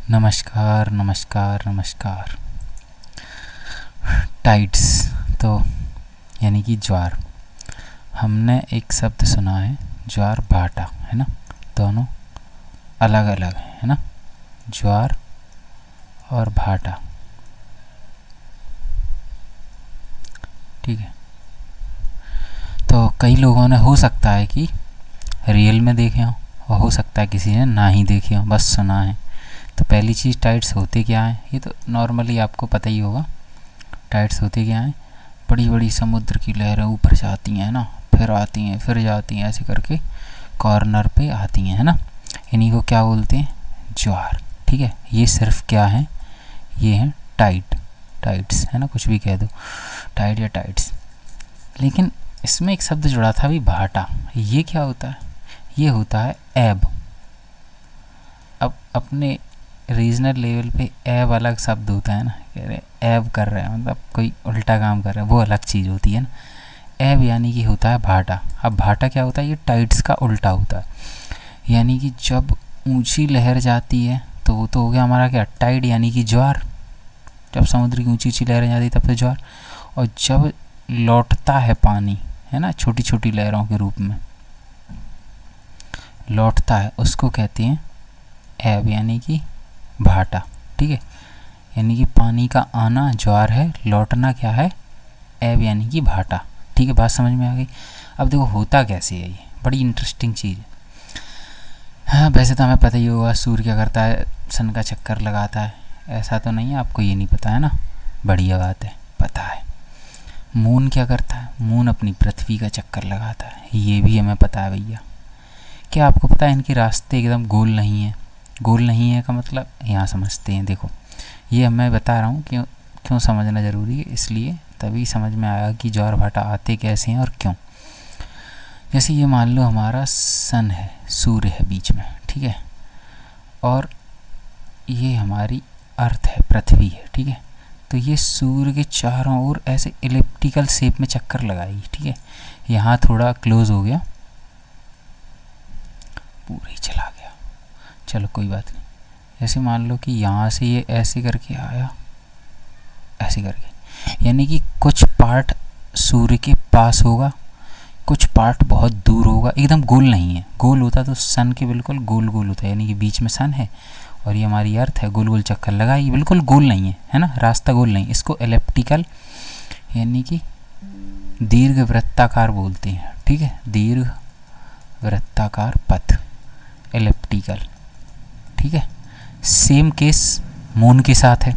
नमस्कार नमस्कार नमस्कार। टाइड्स तो यानी कि ज्वार। हमने एक शब्द सुना है ज्वार भाटा, है ना। दोनों अलग अलग है ना, ज्वार और भाटा। ठीक है, तो कई लोगों ने हो सकता है कि रियल में देखे हों और हो सकता है किसी ने ना ही देखे हों, बस सुना है। तो पहली चीज़, टाइड्स होते क्या हैं, ये तो नॉर्मली आपको पता ही होगा। टाइड्स होते क्या हैं, बड़ी बड़ी समुद्र की लहरें ऊपर जाती हैं ना, फिर आती हैं फिर जाती हैं, ऐसे करके कॉर्नर पे आती हैं, है ना। इन्हीं को क्या बोलते हैं, ज्वार। ठीक है, ये सिर्फ क्या है, ये हैं टाइड्स, है ना, कुछ भी कह दो, टाइड या टाइड्स। लेकिन इसमें एक शब्द जुड़ा था अभी, भाटा। ये क्या होता है, ये होता है एब। अब अपने रीजनल लेवल पे एब अलग शब्द होता है ना, कह रहे एब कर रहे हैं, मतलब कोई उल्टा काम कर रहा है, वो अलग चीज़ होती है ना। एब यानी कि होता है भाटा। अब भाटा क्या होता है, ये टाइड्स का उल्टा होता है। यानी कि जब ऊंची लहर जाती है तो वो तो हो गया हमारा क्या, टाइड, यानी कि ज्वार। जब समुद्र की ऊंची ऊंची लहरें जाती है तब तो ज्वार। और जब लौटता है पानी, है ना, छोटी छोटी लहरों के रूप में लौटता है, उसको कहते हैं एब, यानी कि भाटा। ठीक है, यानी कि पानी का आना ज्वार है, लौटना क्या है, एब यानी कि भाटा। ठीक है, बात समझ में आ गई। अब देखो होता कैसे है, ये बड़ी इंटरेस्टिंग चीज़ है। हाँ, वैसे तो हमें पता ही होगा सूर्य क्या करता है, सन का चक्कर लगाता है। ऐसा तो नहीं है आपको ये नहीं पता, है ना, बढ़िया बात है, पता है। मून क्या करता है, मून अपनी पृथ्वी का चक्कर लगाता है, ये भी हमें पता है भैया। क्या आपको पता है इनके रास्ते एकदम गोल नहीं है। गोल नहीं है का मतलब यहाँ समझते हैं, देखो ये मैं बता रहा हूँ क्यों समझना ज़रूरी है, इसलिए तभी समझ में आया कि ज्वार भाटा आते कैसे हैं और क्यों। जैसे ये मान लो हमारा सन है, सूर्य है बीच में, ठीक है, और ये हमारी अर्थ है, पृथ्वी है, ठीक है। तो ये सूर्य के चारों ओर ऐसे इलिप्टिकल शेप में चक्कर लगाएगी, ठीक है। यहाँ थोड़ा क्लोज हो गया, पूरा ही चला गया, चलो कोई बात नहीं। ऐसे मान लो कि यहाँ से ये ऐसे करके आया, ऐसे करके, यानी कि कुछ पार्ट सूर्य के पास होगा, कुछ पार्ट बहुत दूर होगा, एकदम गोल नहीं है। गोल होता तो सन के बिल्कुल गोल गोल होता है, यानी कि बीच में सन है और ये हमारी अर्थ है, गोल गोल चक्कर लगा, ये बिल्कुल गोल नहीं है ना, रास्ता गोल नहीं। इसको एलिप्टिकल यानी कि दीर्घ वृत्ताकार बोलते हैं, ठीक है, दीर्घ वृत्ताकार पथ, एलिप्टिकल। ठीक है, सेम केस मून के साथ है।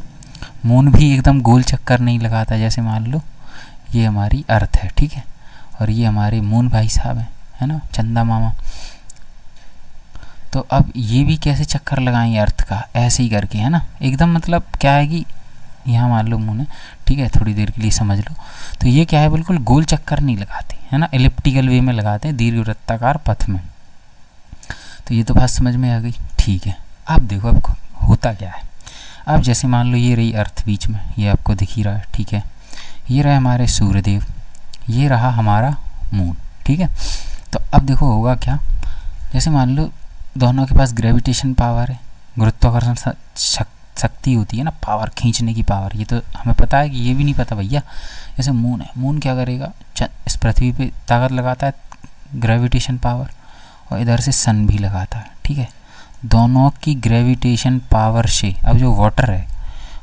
मून भी एकदम गोल चक्कर नहीं लगाता, जैसे मान लो ये हमारी अर्थ है, ठीक है, और ये हमारे मून भाई साहब हैं, है ना, चंदा मामा। तो अब ये भी कैसे चक्कर लगाएंगे अर्थ का, ऐसे ही करके, है ना, एकदम मतलब क्या है कि यहाँ मान लो मून है, ठीक है, थोड़ी देर के लिए समझ लो। तो ये क्या है, बिल्कुल गोल चक्कर नहीं लगाते, है ना, एलिप्टिकल वे में लगाते हैं, दीर्घ वृत्ताकार पथ में। तो ये तो बात समझ में आ गई, ठीक है। अब देखो अब होता क्या है। अब जैसे मान लो ये रही अर्थ बीच में, ये आपको दिख ही रहा है, ठीक है, ये रहे हमारे सूर्यदेव, ये रहा हमारा मून, ठीक है। तो अब देखो होगा क्या, जैसे मान लो दोनों के पास ग्रेविटेशन पावर है, गुरुत्वाकर्षण शक्ति होती है ना, पावर, खींचने की पावर। ये तो हमें पता है कि ये भी नहीं पता भैया। जैसे मून है, मून क्या करेगा, इस पृथ्वी पे ताकत लगाता है, ग्रेविटेशन पावर, और इधर से सन भी लगाता है, ठीक है। दोनों की ग्रेविटेशन पावर से अब जो वाटर है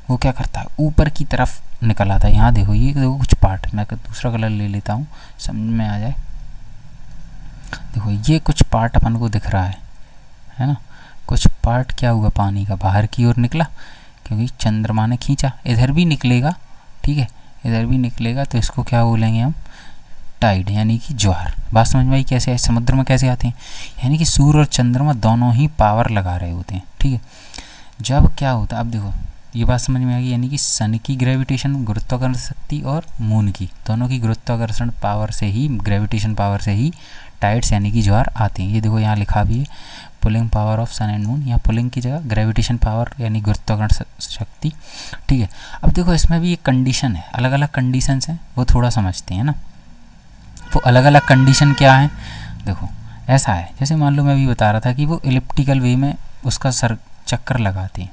वो क्या करता है, ऊपर की तरफ निकल आता है। यहाँ देखो, ये देखो कुछ पार्ट, मैं दूसरा कलर ले लेता हूँ समझ में आ जाए। देखो ये कुछ पार्ट अपन को दिख रहा है ना, कुछ पार्ट क्या हुआ, पानी का बाहर की ओर निकला क्योंकि चंद्रमा ने खींचा। इधर भी निकलेगा, ठीक है, इधर भी निकलेगा, तो इसको क्या बोलेंगे हम, टाइड, यानी कि ज्वार। बात समझ में आई कैसे है, समुद्र में कैसे आते हैं, यानी कि सूर्य और चंद्रमा दोनों ही पावर लगा रहे होते हैं, ठीक है। जब क्या होता है, अब देखो ये बात समझ में आ गई, यानी कि सन की ग्रेविटेशन, गुरुत्वाकर्षण शक्ति, और मून की, दोनों की गुरुत्वाकर्षण पावर से ही, ग्रेविटेशन पावर से ही टाइड्स यानी कि ज्वार आते हैं। ये देखो यहाँ लिखा भी है, pulling power of sun and moon, यहाँ पुलिंग की जगह ग्रेविटेशन पावर यानी गुरुत्वाकर्षण शक्ति, ठीक है। अब देखो इसमें भी एक कंडीशन है, अलग अलग कंडीशंस हैं, वो थोड़ा समझते हैं ना। वो अलग अलग कंडीशन क्या है, देखो ऐसा है, जैसे मान लो मैं अभी बता रहा था कि वो इलिप्टिकल वे में उसका सर चक्कर लगाते हैं,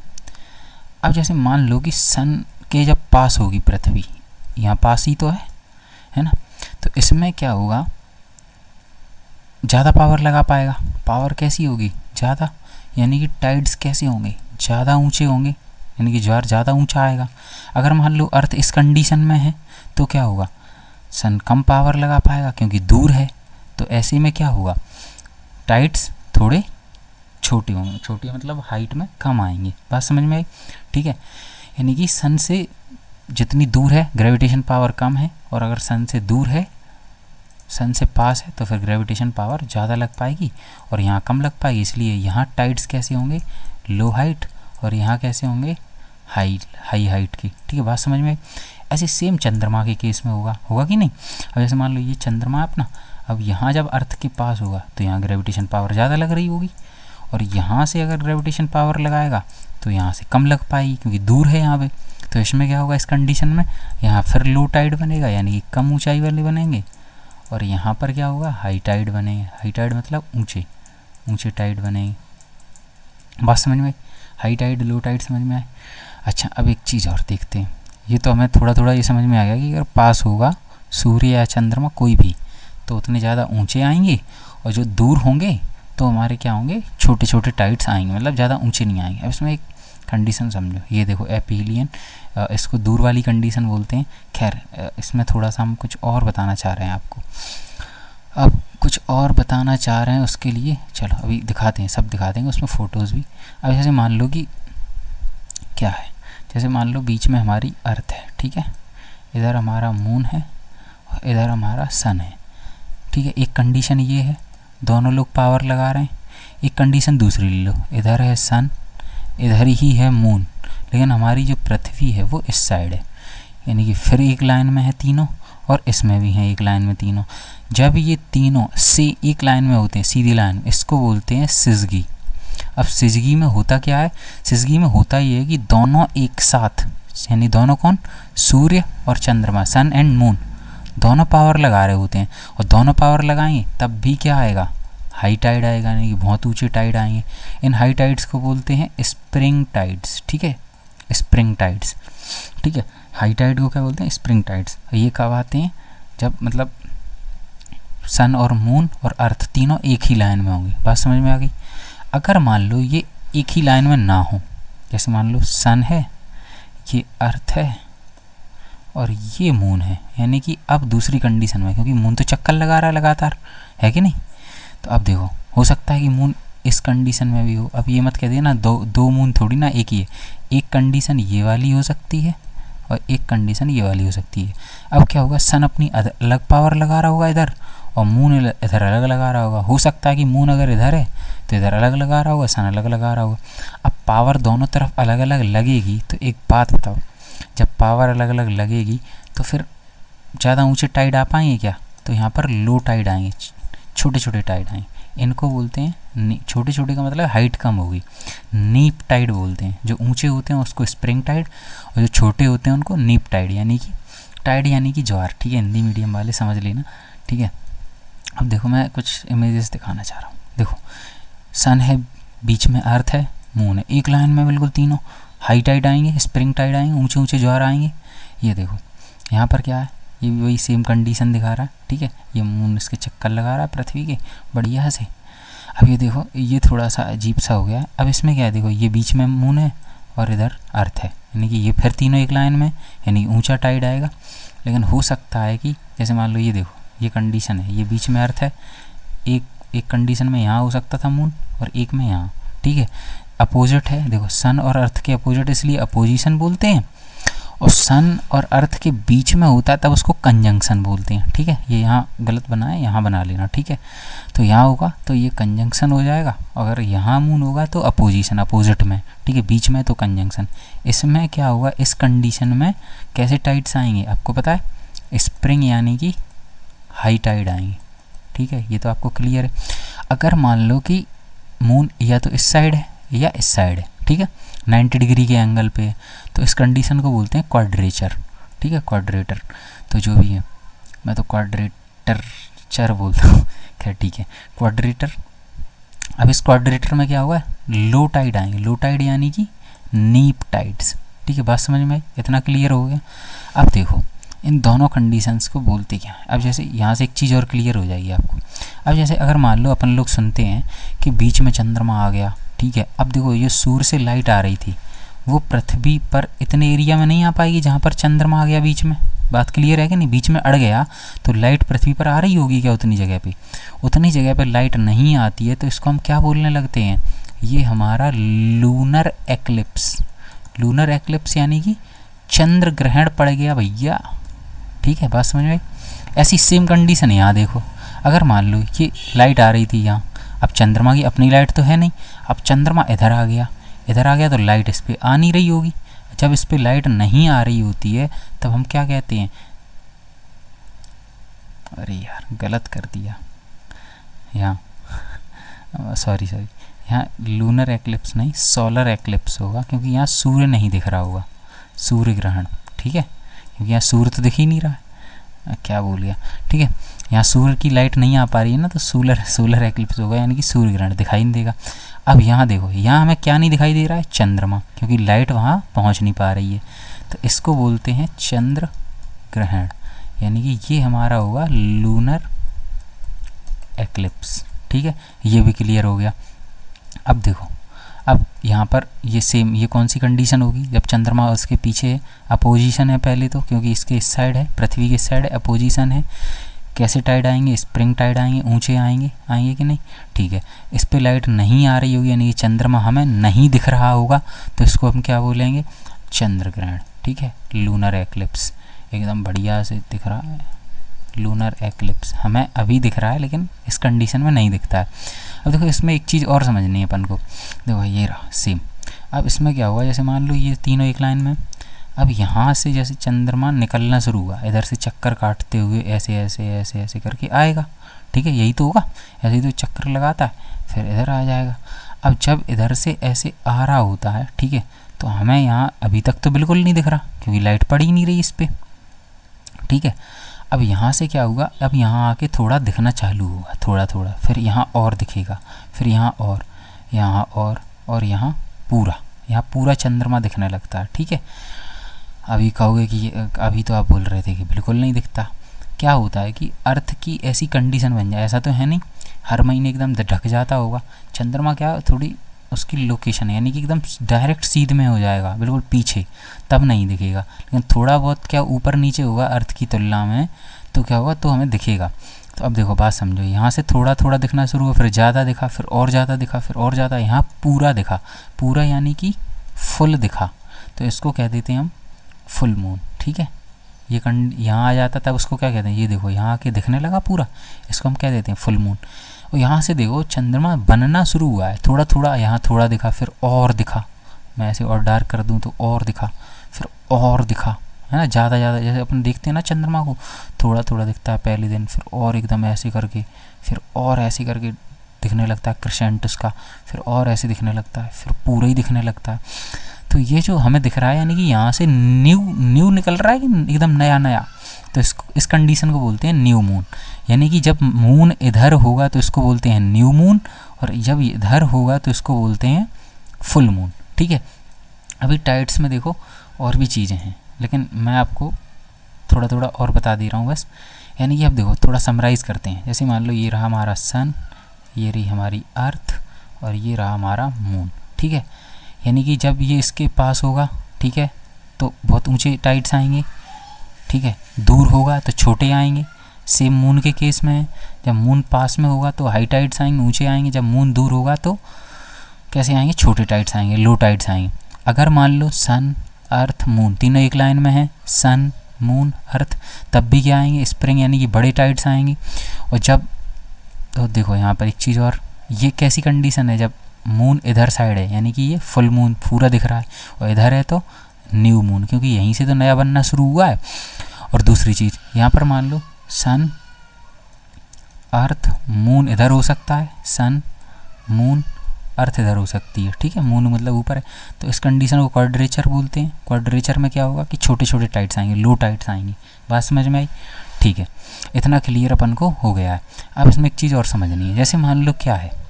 अब जैसे मान लो कि सन के जब पास होगी पृथ्वी, यहाँ पास ही तो है ना, तो इसमें क्या होगा, ज़्यादा पावर लगा पाएगा। पावर कैसी होगी, ज़्यादा, यानी कि टाइड्स कैसे होंगे, ज़्यादा ऊंचे होंगे, यानी कि ज्वार ज़्यादा ऊंचा आएगा। अगर मान लो अर्थ इस कंडीशन में है तो क्या होगा, सन कम पावर लगा पाएगा क्योंकि दूर है, तो ऐसे में क्या होगा, टाइड्स थोड़े छोटे होंगे, छोटे मतलब हाइट में कम आएंगे। बात समझ में आई, ठीक है। यानी कि सन से जितनी दूर है ग्रेविटेशन पावर कम है, और अगर सन से दूर है, सन से पास है, तो फिर ग्रेविटेशन पावर ज़्यादा लग पाएगी और यहाँ कम लग पाएगी। इसलिए यहाँ टाइड्स कैसे होंगे, लो हाइट, और यहाँ कैसे होंगे, हाई हाइट की। ठीक है, बात समझ में आई। ऐसे सेम चंद्रमा के केस में होगा कि नहीं। अब जैसे मान लो ये चंद्रमा है अपना, अब यहाँ जब अर्थ के पास होगा तो यहाँ ग्रेविटेशन पावर ज़्यादा लग रही होगी, और यहाँ से अगर ग्रेविटेशन पावर लगाएगा तो यहाँ से कम लग पाएगी क्योंकि दूर है यहाँ पे। तो इसमें क्या होगा, इस कंडीशन में यहाँ फिर लो टाइड बनेगा, यानी कि कम ऊंचाई वाले बनेंगे, और यहाँ पर क्या होगा, हाई टाइड बनेंगे। हाई टाइड मतलब ऊंचे टाइड बनेंगे। बात समझ में आई, हाई टाइड लो टाइड समझ में आए। अच्छा, अब एक चीज़ और देखते हैं। ये तो हमें थोड़ा थोड़ा ये समझ में आ गया कि अगर पास होगा सूर्य या चंद्रमा कोई भी, तो उतने ज़्यादा ऊंचे आएंगे, और जो दूर होंगे तो हमारे क्या होंगे, छोटे छोटे टाइड्स आएंगे, मतलब ज़्यादा ऊंचे नहीं आएंगे। अब इसमें एक कंडीशन समझो, ये देखो एपीलियन, इसको दूर वाली कंडीशन बोलते हैं। खैर, इसमें थोड़ा सा हम कुछ और बताना चाह रहे हैं आपको, अब कुछ और बताना चाह रहे हैं, उसके लिए चलो अभी दिखाते हैं, सब दिखा देंगे, उसमें फ़ोटोज़ भी। अब जैसे मान लो कि क्या है, जैसे मान लो बीच में हमारी अर्थ है, ठीक है, इधर हमारा मून है और इधर हमारा सन है, ठीक है। एक कंडीशन ये है, दोनों लोग पावर लगा रहे हैं। एक कंडीशन दूसरी ले लो, इधर है सन, इधर ही है मून, लेकिन हमारी जो पृथ्वी है वो इस साइड है, यानी कि फिर एक लाइन में है तीनों, और इसमें भी हैं एक लाइन में तीनों। जब ये तीनों से एक लाइन में होते हैं, सीधी लाइन, इसको बोलते हैं सिजगी। अब सिजगी में होता क्या है, सिजगी में होता ये है कि दोनों एक साथ, यानी दोनों कौन, सूर्य और चंद्रमा, सन एंड मून, दोनों पावर लगा रहे होते हैं, और दोनों पावर लगाएंगे तब भी क्या आएगा, हाई टाइड आएगा, यानी कि बहुत ऊंचे टाइड आएंगे। इन हाई टाइड्स को बोलते हैं स्प्रिंग टाइड्स, ठीक है, स्प्रिंग टाइड्स, ठीक है। हाई टाइड को क्या बोलते हैं, स्प्रिंग टाइड्स। ये कब आते हैं, जब मतलब सन और मून और अर्थ तीनों एक ही लाइन में होंगे। बात समझ में आ गई। अगर मान लो ये एक ही लाइन में ना हो, जैसे मान लो सन है, ये अर्थ है और ये मून है, यानी कि अब दूसरी कंडीशन में, क्योंकि मून तो चक्कर लगा रहा है लगातार, है कि नहीं, तो अब देखो हो सकता है कि मून इस कंडीशन में भी हो। अब ये मत कह देना दो मून थोड़ी ना एक ही है, एक कंडीशन ये वाली हो सकती है और एक कंडीशन ये वाली हो सकती है। अब क्या होगा, सन अपनी अलग पावर लगा रहा होगा इधर, और मून इधर अलग लगा रहा होगा। हो सकता है कि मून अगर इधर है तो इधर अलग लगा रहा होगा, सन अलग लगा रहा होगा। अब पावर दोनों तरफ अलग अलग लगेगी, तो एक बात बताओ, जब पावर अलग अलग लगेगी तो फिर ज़्यादा ऊंचे टाइड आ पाएंगे क्या, तो यहाँ पर लो टाइड आएंगे, छोटे छोटे टाइड आएंगे। इनको बोलते हैं, छोटे छोटे का मतलब हाइट कम होगी, नीप टाइड बोलते हैं। जो ऊंचे होते हैं उसको स्प्रिंग टाइड, और जो छोटे होते हैं उनको नीप टाइड, यानी कि ज्वार, ठीक है। हिंदी मीडियम वाले समझ लेना, ठीक है। अब देखो मैं कुछ इमेजेस दिखाना चाह रहा हूँ। देखो सन है, बीच में अर्थ है, मून है, एक लाइन में बिल्कुल तीनों हाई टाइड आएंगे, स्प्रिंग टाइड आएंगे, ऊंचे ऊंचे ज्वार आएंगे। ये देखो यहाँ पर क्या है, ये भी वही सेम कंडीशन दिखा रहा है, ठीक है। ये मून इसके चक्कर लगा रहा है पृथ्वी के बढ़िया से। अब ये देखो, ये थोड़ा सा अजीब सा हो गया। अब इसमें क्या है, देखो ये बीच में मून है और इधर अर्थ है, यानी कि ये फिर तीनों एक लाइन में, यानी ऊंचा टाइड आएगा। लेकिन हो सकता है कि जैसे मान लो ये देखो, ये कंडीशन है, ये बीच में अर्थ है, एक कंडीशन में यहाँ हो सकता था मून और एक में यहाँ, ठीक है। अपोजिट है, देखो सन और अर्थ के अपोजिट, इसलिए अपोजिशन बोलते हैं। और सन और अर्थ के बीच में होता है तब उसको कंजंक्शन बोलते हैं, ठीक है। ये यहाँ गलत बना है, यहाँ बना लेना, ठीक है। तो यहाँ होगा तो ये कंजंक्शन हो जाएगा, अगर यहाँ मून होगा तो अपोजिशन, अपोजिट में, ठीक है, बीच में तो कंजंक्शन। इसमें क्या होगा, इस कंडीशन में कैसे टाइड्स आएंगे आपको पता है, स्प्रिंग यानी कि हाई टाइड आएंगे, ठीक है। ये तो आपको क्लियर है। अगर मान लो कि मून या तो इस साइड है या इस साइड है, ठीक है, 90 डिग्री के एंगल पे है, तो इस कंडीशन को बोलते हैं क्वाड्रेचर, ठीक है, क्वाड्रेटर। तो जो भी है, मैं तो क्वाड्रेटर बोलता हूँ, खैर ठीक है, क्वाड्रेटर। अब इस क्वाड्रेटर में क्या होगा, लो टाइड आएंगे, लो टाइड यानी कि नीप टाइड्स। ठीक है, बात समझ में आई, इतना क्लियर हो गया। अब देखो इन दोनों कंडीशंस को बोलते क्या है। अब जैसे यहाँ से एक चीज़ और क्लियर हो जाएगी आपको। अब जैसे अगर मान लो अपन लोग सुनते हैं कि बीच में चंद्रमा आ गया, ठीक है। अब देखो ये सूर्य से लाइट आ रही थी, वो पृथ्वी पर इतने एरिया में नहीं आ पाएगी जहाँ पर चंद्रमा आ गया बीच में। बात क्लियर है कि नहीं, बीच में अड़ गया तो लाइट पृथ्वी पर आ रही होगी क्या उतनी जगह पे? उतनी जगह पे लाइट नहीं आती है, तो इसको हम क्या बोलने लगते हैं, ये हमारा लूनर एक्लिप्स। लूनर एक्लिप्स यानी कि चंद्र ग्रहण पड़ गया भैया। ठीक है, बात समझ में आई। ऐसी सेम कंडीशन है यहाँ देखो, अगर मान लो कि लाइट आ रही थी यहाँ, अब चंद्रमा की अपनी लाइट तो है नहीं, अब चंद्रमा इधर आ गया, इधर आ गया तो लाइट इस पर आ नहीं रही होगी। जब इस पर लाइट नहीं आ रही होती है तब हम क्या कहते हैं, अरे यार गलत कर दिया यहाँ सॉरी यहाँ लूनर एक्लिप्स नहीं सोलर एक्लिप्स होगा, क्योंकि यहाँ सूर्य नहीं दिख रहा होगा, सूर्य ग्रहण। ठीक है, क्योंकि यहाँ सूर्य तो दिख ही नहीं रहा है, क्या बोल गया। ठीक है, यहाँ सूर्य की लाइट नहीं आ पा रही है ना, तो सोलर एक्लिप्स होगा, यानी कि सूर्य ग्रहण दिखाई नहीं देगा। अब यहाँ देखो, यहाँ हमें क्या नहीं दिखाई दे रहा है, चंद्रमा, क्योंकि लाइट वहाँ पहुँच नहीं पा रही है, तो इसको बोलते हैं चंद्र ग्रहण, यानी कि ये हमारा होगा लूनर एक्लिप्स। ठीक है, ये भी क्लियर हो गया। अब देखो, अब यहाँ पर ये सेम, ये कौन सी कंडीशन होगी, जब चंद्रमा उसके पीछे है, अपोजिशन है पहले तो, क्योंकि इसके इस साइड है, पृथ्वी के इस साइड है, अपोजिशन है। कैसे टाइड आएंगे, स्प्रिंग टाइड आएंगे, ऊंचे आएंगे कि नहीं। ठीक है, इस पे लाइट नहीं आ रही होगी, यानी कि चंद्रमा हमें नहीं दिख रहा होगा, तो इसको हम क्या बोलेंगे, चंद्र ग्रहण। ठीक है, लूनर एक्लिप्स, एकदम बढ़िया से दिख रहा है, लूनर एक्लिप्स हमें अभी दिख रहा है, लेकिन इस कंडीशन में नहीं दिखता है। अब देखो इसमें एक चीज़ और समझनी है अपन को, देखो ये रहा सेम। अब इसमें क्या हुआ, जैसे मान लो ये तीनों एक लाइन में, अब यहाँ से जैसे चंद्रमा निकलना शुरू हुआ, इधर से चक्कर काटते हुए ऐसे ऐसे ऐसे ऐसे करके आएगा। ठीक है, यही तो होगा, ऐसे ही तो चक्कर लगाता है, फिर इधर आ जाएगा। अब जब इधर से ऐसे आ रहा होता है, ठीक है, तो हमें यहाँ अभी तक तो बिल्कुल नहीं दिख रहा, क्योंकि लाइट पड़ ही नहीं रही इस पर। ठीक है, अब यहाँ से क्या होगा, अब यहाँ आके थोड़ा दिखना चालू होगा, थोड़ा थोड़ा, फिर यहाँ और दिखेगा, फिर यहाँ और यहाँ पूरा चंद्रमा दिखने लगता है। ठीक है, अभी कहोगे कि अभी तो आप बोल रहे थे कि बिल्कुल नहीं दिखता। क्या होता है कि अर्थ की ऐसी कंडीशन बन जाए, ऐसा तो है नहीं हर महीने एकदम ढक जाता होगा चंद्रमा, क्या थोड़ी उसकी लोकेशन है, यानी कि एकदम डायरेक्ट सीध में हो जाएगा, बिल्कुल पीछे, तब नहीं दिखेगा। लेकिन थोड़ा बहुत क्या ऊपर नीचे होगा अर्थ की तुलना में, तो क्या होगा, तो हमें दिखेगा। तो अब देखो बात समझो, यहाँ से थोड़ा थोड़ा दिखना शुरू हुआ, फिर ज़्यादा दिखा, फिर और ज़्यादा दिखा, फिर और ज़्यादा, यहाँ पूरा दिखा, पूरा यानी कि फुल दिखा, तो इसको कह देते हैं हम फुल मून। ठीक है, ये यहाँ आ जाता तब उसको क्या कहते हैं, ये देखो यहाँ आके दिखने लगा पूरा, इसको हम कह देते हैं फुल मून। और यहाँ से देखो चंद्रमा बनना शुरू हुआ है, थोड़ा थोड़ा, यहाँ थोड़ा दिखा, फिर और दिखा, मैं ऐसे और डार्क कर दूँ तो और दिखा, फिर और दिखा, है ना, ज़्यादा ज़्यादा, जैसे अपन देखते हैं ना चंद्रमा को, थोड़ा थोड़ा दिखता है पहले दिन, फिर और एकदम ऐसे करके, फिर और ऐसे करके दिखने लगता है क्रिसेंट उसका, फिर और ऐसे दिखने लगता है, फिर पूरा ही दिखने लगता है। तो ये जो हमें दिख रहा है, यानी कि यहाँ से न्यू निकल रहा है कि एकदम नया, तो इस कंडीशन को बोलते हैं न्यू मून। यानी कि जब मून इधर होगा तो इसको बोलते हैं न्यू मून, और जब इधर होगा तो इसको बोलते हैं फुल मून। ठीक है, अभी टाइड्स में देखो और भी चीज़ें हैं, लेकिन मैं आपको थोड़ा थोड़ा और बता दे रहा हूँ बस। यानी कि अब देखो थोड़ा समराइज़ करते हैं, जैसे मान लो ये रहा हमारा सन, ये रही हमारी अर्थ, और ये रहा हमारा मून। ठीक है, यानी कि जब ये इसके पास होगा, ठीक है, तो बहुत ऊंचे टाइड्स आएंगे। ठीक है, दूर होगा तो छोटे आएंगे, सेम मून के केस में है। जब मून पास में होगा तो हाई टाइड्स आएंगे, ऊंचे आएंगे, जब मून दूर होगा तो कैसे आएंगे, छोटे टाइड्स आएंगे, लो टाइड्स आएंगे। अगर मान लो सन अर्थ मून तीनों एक लाइन में है, सन मून अर्थ, तब भी क्या आएंगे, स्प्रिंग, यानी कि बड़े टाइड्स आएंगे। और जब, तो देखो यहाँ पर एक चीज़ और, ये कैसी कंडीशन है, जब मून इधर साइड है, यानी कि ये फुल मून पूरा दिख रहा है, और इधर है तो न्यू मून, क्योंकि यहीं से तो नया बनना शुरू हुआ है। और दूसरी चीज़, यहाँ पर मान लो सन अर्थ मून इधर हो सकता है, सन मून अर्थ इधर हो सकती है। ठीक है, मून मतलब ऊपर है, तो इस कंडीशन को क्वाड्रेचर बोलते हैं। क्वाड्रेचर में क्या होगा कि छोटे छोटे टाइड्स आएंगे, लो टाइड्स आएंगी। बात समझ में आई? ठीक है, इतना क्लियर अपन को हो गया है। अब इसमें एक चीज़ और समझनी है, जैसे मान लो क्या है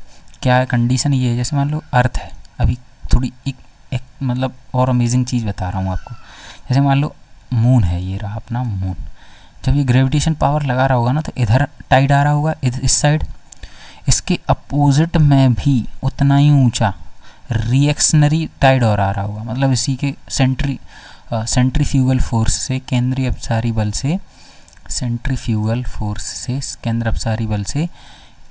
कंडीशन ये है, जैसे मान लो अर्थ है, अभी थोड़ी एक मतलब और अमेजिंग चीज़ बता रहा हूँ आपको। जैसे मान लो मून है, ये रहा अपना मून, जब ये ग्रेविटेशन पावर लगा रहा होगा ना तो इधर टाइड आ रहा होगा, इस साइड, इसके अपोजिट में भी उतना ही ऊंचा रिएक्शनरी टाइड और आ रहा होगा, मतलब इसी के सेंट्रीफ्यूगल फोर्स से, केंद्रीय अपसारी बल से, सेंट्रीफ्यूगल फोर्स से, केंद्र अपसारी बल से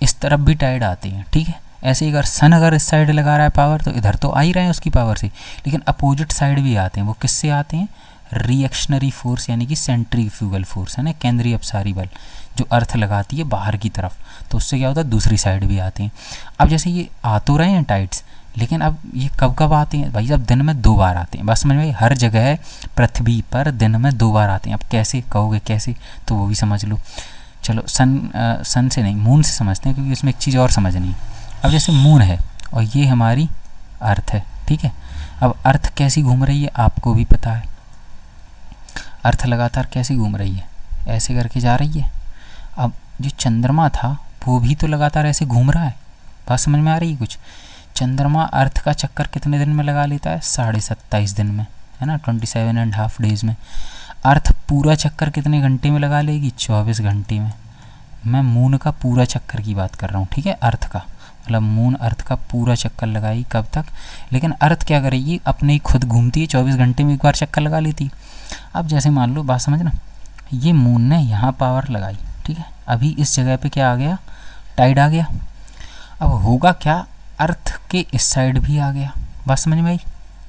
इस तरफ भी टाइड आते हैं, ठीक है। ऐसे ही अगर सन अगर इस साइड लगा रहा है पावर तो इधर तो आ ही रहे हैं उसकी पावर से, लेकिन अपोजिट साइड भी आते हैं। वो किससे आते हैं? रिएक्शनरी फोर्स यानी कि सेंट्रीफ्यूगल फोर्स है ना, केंद्रीय अपसारी बल जो अर्थ लगाती है बाहर की तरफ, तो उससे क्या होता है दूसरी साइड भी आते हैं। अब जैसे ये आ तो रहे हैं टाइड्स, लेकिन अब ये कब कब आते हैं भाई? अब दिन में 2 बार आते हैं, बस समझ में, हर जगह पृथ्वी पर दिन में 2 बार आते हैं। अब कैसे कहोगे कैसे, तो वो भी समझ लो। चलो सन से नहीं, मून से समझते हैं, क्योंकि इसमें एक चीज़ और समझनी है। अब जैसे मून है और ये हमारी अर्थ है, ठीक है। अब अर्थ कैसी घूम रही है आपको भी पता है, अर्थ लगातार कैसी घूम रही है, ऐसे करके जा रही है। अब जो चंद्रमा था वो भी तो लगातार ऐसे घूम रहा है, बात समझ में आ रही है कुछ? चंद्रमा अर्थ का चक्कर कितने दिन में लगा लेता है? 27.5 दिन में, है ना, 27.5 डेज में। अर्थ पूरा चक्कर कितने घंटे में लगा लेगी? 24 घंटे में। मैं मून का पूरा चक्कर की बात कर रहा हूँ, ठीक है, अर्थ का, मतलब मून अर्थ का पूरा चक्कर लगाई कब तक? लेकिन अर्थ क्या करेगी, अपने ही खुद घूमती है, 24 घंटे में एक बार चक्कर लगा लेती। अब जैसे मान लो, बात समझना, ये मून ने यहाँ पावर लगाई, ठीक है, अभी इस जगह पे क्या आ गया? टाइड आ गया। अब होगा क्या, अर्थ के इस साइड भी आ गया, बात समझ में आई,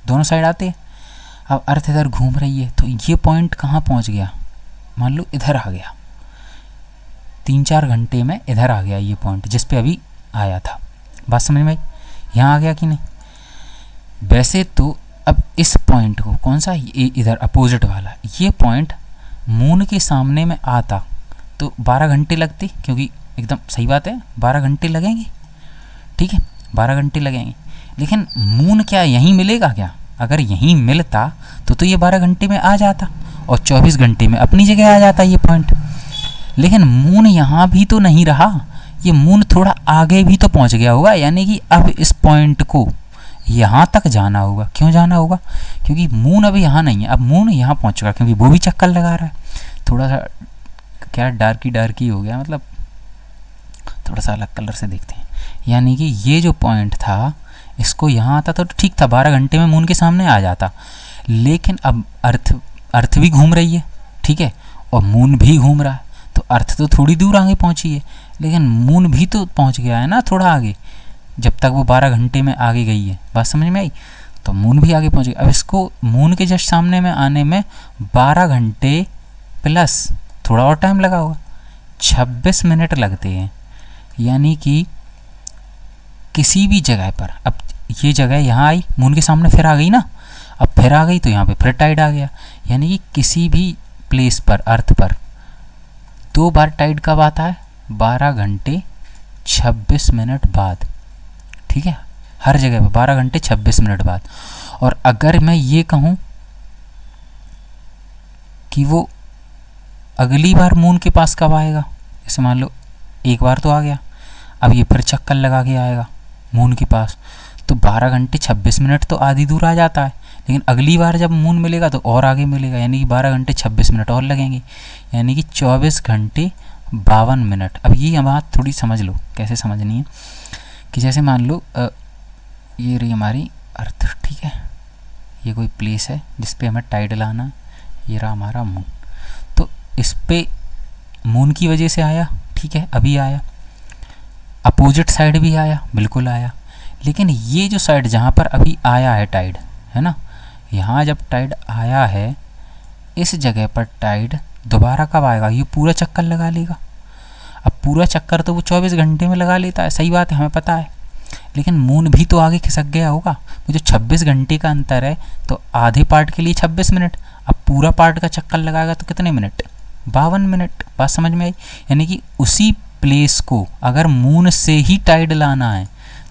दोनों साइड आते हैं। अब अर्थ इधर घूम रही है तो ये पॉइंट कहाँ पहुँच गया? मान लो इधर आ गया, 3-4 घंटे में इधर आ गया ये पॉइंट जिस पे अभी आया था, बात समझ में आई, यहाँ आ गया कि नहीं? वैसे तो अब इस पॉइंट को, कौन सा, ये इधर अपोजिट वाला, ये पॉइंट मून के सामने में आता तो 12 घंटे लगते, क्योंकि एकदम सही बात है 12 घंटे लगेंगे, ठीक है, 12 घंटे लगेंगे। लेकिन मून क्या यहीं मिलेगा क्या? अगर यहीं मिलता तो ये 12 घंटे में आ जाता और 24 घंटे में अपनी जगह आ जाता ये पॉइंट। लेकिन मून यहाँ भी तो नहीं रहा, ये मून थोड़ा आगे भी तो पहुँच गया होगा, यानी कि अब इस पॉइंट को यहाँ तक जाना होगा। क्यों जाना होगा? क्योंकि मून अभी यहाँ नहीं है, अब मून यहाँ पहुँच चुका, क्योंकि वो भी चक्कर लगा रहा है। थोड़ा सा क्या डार्की हो गया, मतलब थोड़ा सा अलग कलर से देखते हैं। यानी कि ये जो पॉइंट था, इसको यहाँ आता तो ठीक था, 12 घंटे में मून के सामने आ जाता। लेकिन अब अर्थ भी घूम रही है, ठीक है, और मून भी घूम रहा है, तो अर्थ तो थोड़ी दूर आगे पहुँची है, लेकिन मून भी तो पहुँच गया है ना थोड़ा आगे, जब तक वो 12 घंटे में आगे गई है, बात समझ में आई? तो मून भी आगे पहुँच गया। अब इसको मून के जस्ट सामने में आने में 12 घंटे प्लस थोड़ा और टाइम लगा होगा, 26 मिनट लगते हैं। यानी कि किसी भी जगह पर, अब ये जगह यहाँ आई, मून के सामने फिर आ गई ना, अब फिर आ गई तो यहाँ पे फिर टाइड आ गया। यानी कि किसी भी प्लेस पर, अर्थ पर 2 बार टाइड कब आता है? 12 घंटे 26 मिनट बाद, ठीक है, हर जगह पर 12 घंटे 26 मिनट बाद। और अगर मैं ये कहूँ कि वो अगली बार मून के पास कब आएगा, जैसे मान लो एक बार तो आ गया, अब ये फिर चक्कर लगा के आएगा मून के पास, तो 12 घंटे 26 मिनट तो आधी दूर आ जाता है। लेकिन अगली बार जब मून मिलेगा तो और आगे मिलेगा, यानी कि 12 घंटे 26 मिनट और लगेंगे, यानी कि 24 घंटे 52 मिनट। अब ये बात थोड़ी समझ लो, कैसे समझनी है कि जैसे मान लो ये रही हमारी अर्थ, ठीक है, ये कोई प्लेस है जिस पे हमें टाइड लाना है, ये रहा हमारा मून, तो इस पे मून की वजह से आया, ठीक है, अभी आया, अपोजिट साइड भी आया, बिल्कुल आया। लेकिन ये जो साइड जहाँ पर अभी आया है टाइड, है ना, यहाँ जब टाइड आया है, इस जगह पर टाइड दोबारा कब आएगा? ये पूरा चक्कर लगा लेगा। अब पूरा चक्कर तो वो 24 घंटे में लगा लेता है, सही बात है, हमें पता है, लेकिन मून भी तो आगे खिसक गया होगा। वो जो 26 घंटे का अंतर है, तो आधे पार्ट के लिए 26 मिनट, अब पूरा पार्ट का चक्कर लगाएगा तो कितने मिनट? 52 मिनट, बात समझ में आई? यानी कि उसी प्लेस को अगर मून से ही टाइड लाना है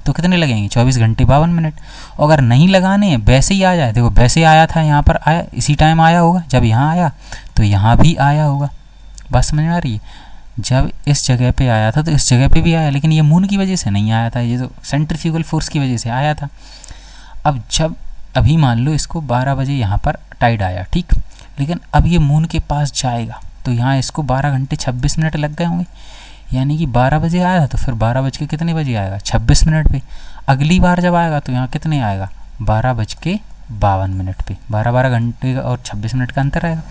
तो कितने लगेंगे? 24 घंटे 52 मिनट। और अगर नहीं लगाने हैं, वैसे ही आ जाए, देखो वैसे आया था, यहाँ पर आया, इसी टाइम आया होगा, जब यहाँ आया तो यहाँ भी आया होगा, बात समझ में आ रही है? जब इस जगह पे आया था तो इस जगह पे भी आया, लेकिन ये मून की वजह से नहीं आया था, ये तो सेंट्रीफ्यूगल फोर्स की वजह से आया था। अब जब अभी मान लो इसको 12 बजे यहाँ पर टाइड आया, ठीक, लेकिन अब ये मून के पास जाएगा तो यहाँ इसको 12 घंटे 26 मिनट लग गए होंगे, यानी कि 12 बजे आया था तो फिर 12 बज के कितने बजे आएगा, 26 मिनट पे। अगली बार जब आएगा तो यहाँ कितने आएगा, 12 बज के 52 मिनट पे। 12 घंटे और 26 मिनट का अंतर आएगा,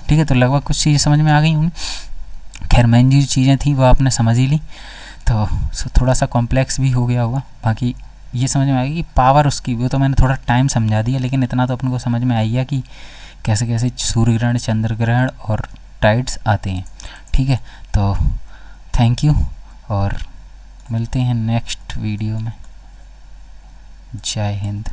ठीक है। तो लगभग कुछ चीज़ें समझ में आ गई होंगी। खैर मेन जो चीज़ें थी वो आपने समझ ही ली, तो थोड़ा सा कॉम्प्लेक्स भी हो गया होगा, बाकी ये समझ में आएगी कि पावर उसकी, वो तो मैंने थोड़ा टाइम समझा दिया, लेकिन इतना तो अपन को समझ में आई है कि कैसे कैसे सूर्य ग्रहण, चंद्र ग्रहण और टाइड्स आते हैं, ठीक है। तो थैंक यू और मिलते हैं नेक्स्ट वीडियो में। जय हिंद।